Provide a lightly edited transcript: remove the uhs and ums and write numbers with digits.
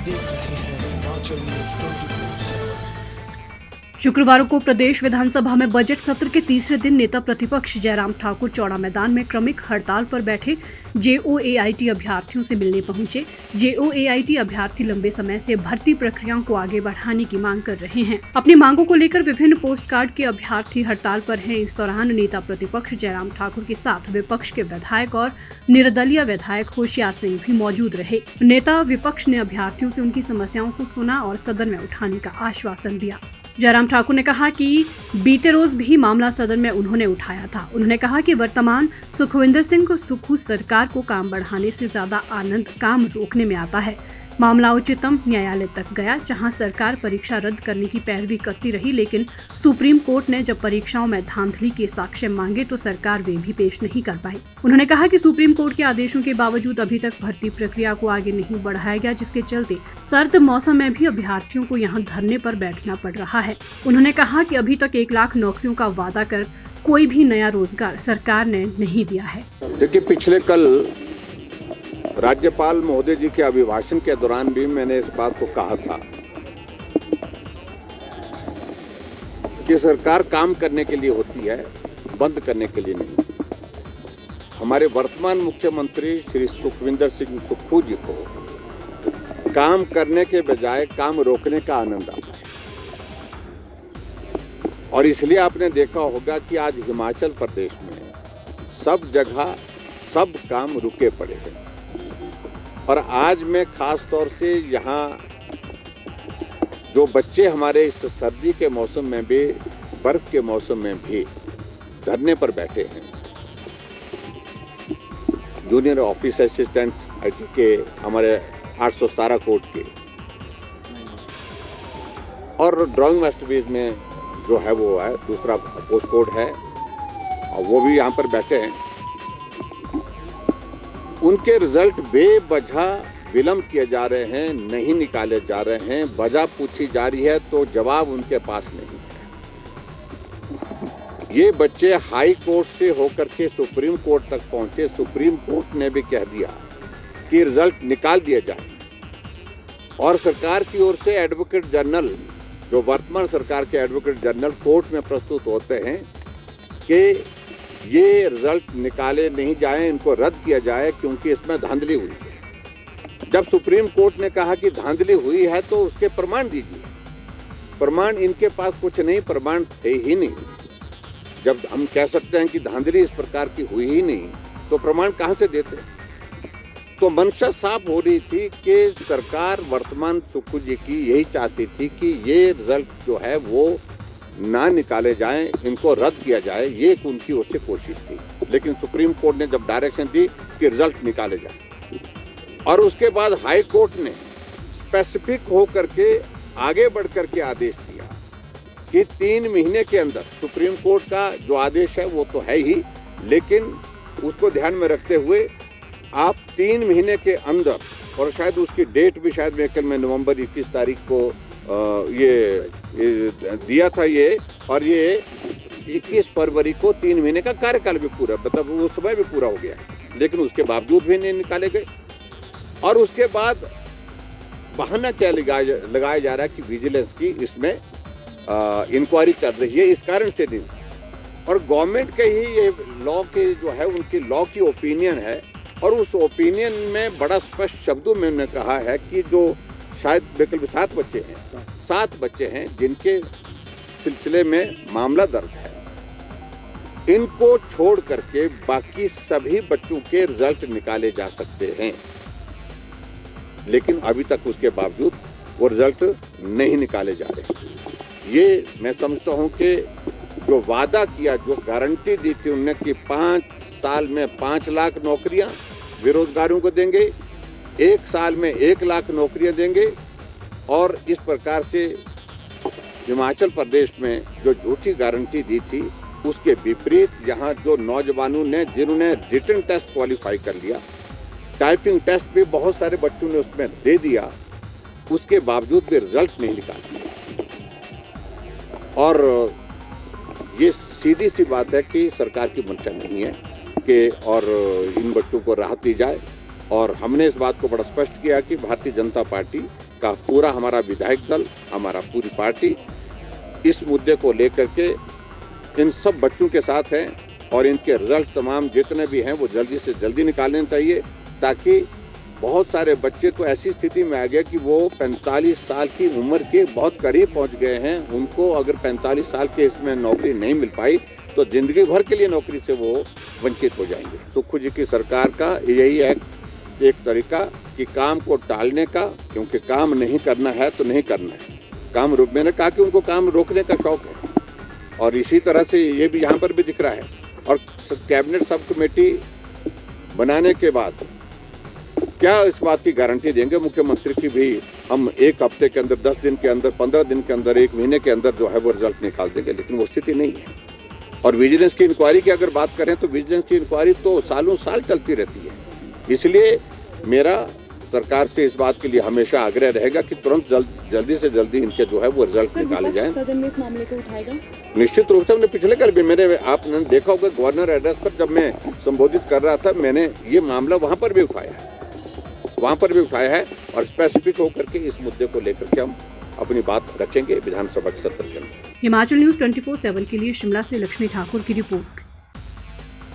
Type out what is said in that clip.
देख रहे हैं हिमाचल न्यूज 24/7। शुक्रवार को प्रदेश विधानसभा में बजट सत्र के तीसरे दिन नेता प्रतिपक्ष जयराम ठाकुर चौड़ा मैदान में क्रमिक हड़ताल पर बैठे JOAIT अभ्यर्थियों से मिलने पहुंचे। JOAIT अभ्यर्थी लंबे समय से भर्ती प्रक्रियाओं को आगे बढ़ाने की मांग कर रहे हैं। अपनी मांगों को लेकर विभिन्न पोस्ट कार्ड के अभ्यर्थी हड़ताल पर हैं। इस दौरान नेता प्रतिपक्ष जयराम ठाकुर के साथ विपक्ष के विधायक और निर्दलीय विधायक होशियार सिंह भी मौजूद रहे। नेता विपक्ष ने अभ्यर्थियों से उनकी समस्याओं को सुना और सदन में उठाने का आश्वासन दिया। जयराम ठाकुर ने कहा कि बीते रोज भी मामला सदन में उन्होंने उठाया था। उन्होंने कहा कि वर्तमान सुखविंदर सिंह सुक्खू सरकार को काम बढ़ाने से ज्यादा आनंद काम रोकने में आता है। मामला उच्चतम न्यायालय तक गया, जहां सरकार परीक्षा रद्द करने की पैरवी करती रही, लेकिन सुप्रीम कोर्ट ने जब परीक्षाओं में धांधली के साक्ष्य मांगे तो सरकार वे भी पेश नहीं कर पाई। उन्होंने कहा कि सुप्रीम कोर्ट के आदेशों के बावजूद अभी तक भर्ती प्रक्रिया को आगे नहीं बढ़ाया गया, जिसके चलते सर्द मौसम में भी अभ्यर्थियों को यहाँ धरने पर बैठना पड़ रहा है। उन्होंने कहा कि अभी तक 1 लाख नौकरियों का वादा कर कोई भी नया रोजगार सरकार ने नहीं दिया है। देखिए, पिछले कल राज्यपाल महोदय जी के अभिभाषण के दौरान भी मैंने इस बात को कहा था कि सरकार काम करने के लिए होती है, बंद करने के लिए नहीं। हमारे वर्तमान मुख्यमंत्री श्री सुखविंदर सिंह सुक्खू जी को काम करने के बजाय काम रोकने का आनंद आता है, और इसलिए आपने देखा होगा कि आज हिमाचल प्रदेश में सब जगह सब काम रुके पड़े हैं। और आज मैं खास तौर से यहाँ जो बच्चे हमारे इस सर्दी के मौसम में भी, बर्फ के मौसम में भी धरने पर बैठे हैं, जूनियर ऑफिस असिस्टेंट IT के हमारे 817 कोड के, और ड्राइंग मास्टरपीस में जो है वो है दूसरा पोस्ट कोड है, और वो भी यहाँ पर बैठे हैं। उनके रिजल्ट बेवजह विलंब किए जा रहे हैं, नहीं निकाले जा रहे हैं। वजह पूछी जा रही है तो जवाब उनके पास नहीं है। ये बच्चे हाई कोर्ट से होकर के सुप्रीम कोर्ट तक पहुंचे। सुप्रीम कोर्ट ने भी कह दिया कि रिजल्ट निकाल दिया जाए, और सरकार की ओर से एडवोकेट जनरल, जो वर्तमान सरकार के एडवोकेट जनरल कोर्ट में प्रस्तुत होते हैं कि ये रिजल्ट निकाले नहीं जाए, इनको रद्द किया जाए क्योंकि इसमें धांधली हुई है। जब सुप्रीम कोर्ट ने कहा कि धांधली हुई है तो उसके प्रमाण दीजिए। प्रमाण इनके पास कुछ नहीं, प्रमाण थे ही नहीं। जब हम कह सकते हैं कि धांधली इस प्रकार की हुई ही नहीं, तो प्रमाण कहाँ से देते? तो मंशा साफ हो रही थी कि सरकार वर्तमान सुक्खू जी की यही चाहती थी कि ये रिजल्ट जो है वो ना निकाले जाएं, इनको रद्द किया जाए। ये एक उनकी ओर से कोशिश थी। लेकिन सुप्रीम कोर्ट ने जब डायरेक्शन दी कि रिजल्ट निकाले जाए, और उसके बाद हाई कोर्ट ने स्पेसिफिक होकर के आगे बढ़ कर के आदेश दिया कि 3 महीने के अंदर, सुप्रीम कोर्ट का जो आदेश है वो तो है ही, लेकिन उसको ध्यान में रखते हुए आप 3 महीने के अंदर, और शायद उसकी डेट भी शायद मेरे ख्याल में नवंबर 21 तारीख को ये दिया था ये, और ये 21 फरवरी को 3 महीने का कार्यकाल भी पूरा, मतलब वो समय भी पूरा हो गया, लेकिन उसके बावजूद भी नहीं निकाले गए। और उसके बाद बहाना क्या लगाया जा रहा है कि विजिलेंस की इसमें इंक्वायरी चल रही है, इस कारण से नहीं। और गवर्नमेंट के ही ये लॉ के जो है उनकी लॉ की ओपिनियन है, और उस ओपिनियन में बड़ा स्पष्ट शब्दों में उन्होंने कहा है कि जो शायद बिल्कुल 7 बच्चे हैं जिनके सिलसिले में मामला दर्ज है, इनको छोड़ करके बाकी सभी बच्चों के रिजल्ट निकाले जा सकते हैं। लेकिन अभी तक उसके बावजूद वो रिजल्ट नहीं निकाले जा रहे। ये मैं समझता हूं कि जो वादा किया, जो गारंटी दी थी उन्होंने कि 5 साल में 5 लाख नौकरियां बेरोजगारों को देंगे, 1 साल में 1 लाख नौकरियां देंगे, और इस प्रकार से हिमाचल प्रदेश में जो झूठी गारंटी दी थी उसके विपरीत यहाँ जो नौजवानों ने, जिन्होंने रिटन टेस्ट क्वालिफाई कर लिया, टाइपिंग टेस्ट भी बहुत सारे बच्चों ने उसमें दे दिया, उसके बावजूद भी रिजल्ट नहीं निकाला। और ये सीधी सी बात है कि सरकार की मंशा नहीं है कि और इन बच्चों को राहत दी जाए। और हमने इस बात को बड़ा स्पष्ट किया कि भारतीय जनता पार्टी का पूरा हमारा विधायक दल, हमारा पूरी पार्टी इस मुद्दे को लेकर के इन सब बच्चों के साथ हैं और इनके रिजल्ट तमाम जितने भी हैं वो जल्दी से जल्दी निकालने चाहिए, ताकि बहुत सारे बच्चे तो ऐसी स्थिति में आ गए कि वो 45 साल की उम्र के बहुत करीब पहुंच गए हैं। उनको अगर 45 साल के इसमें नौकरी नहीं मिल पाई तो जिंदगी भर के लिए नौकरी से वो वंचित हो जाएंगे। सुक्खू जी की सरकार का यही है एक तरीका कि काम को टालने का, क्योंकि काम नहीं करना है तो नहीं करना है। काम मैंने कहा कि उनको काम रोकने का शौक है और इसी तरह से ये भी यहाँ पर भी दिख रहा है। और कैबिनेट सब कमेटी बनाने के बाद क्या इस बात की गारंटी देंगे मुख्यमंत्री की भी हम 1 हफ्ते के अंदर, 10 दिन के अंदर, 15 दिन के अंदर, 1 महीने के अंदर जो है वो रिजल्ट निकाल देंगे, लेकिन वो स्थिति नहीं है। और विजिलेंस की इंक्वायरी की अगर बात करें तो विजिलेंस की इंक्वायरी तो सालों साल चलती रहती है। इसलिए मेरा सरकार से इस बात के लिए हमेशा आग्रह रहेगा कि तुरंत जल्दी से जल्दी इनके जो है वो रिजल्ट निकाले जाएं। सदन में इस मामले को उठाएगा? निश्चित रूप से हमने पिछले कल भी आपने देखा होगा गवर्नर एड्रेस पर जब मैं संबोधित कर रहा था, मैंने ये मामला वहाँ पर भी उठाया है और स्पेसिफिक होकर के इस मुद्दे को लेकर के हम अपनी बात रखेंगे विधानसभा के सत्र के अंदर। हिमाचल न्यूज़ 24/7 के लिए शिमला से लक्ष्मी ठाकुर की रिपोर्ट।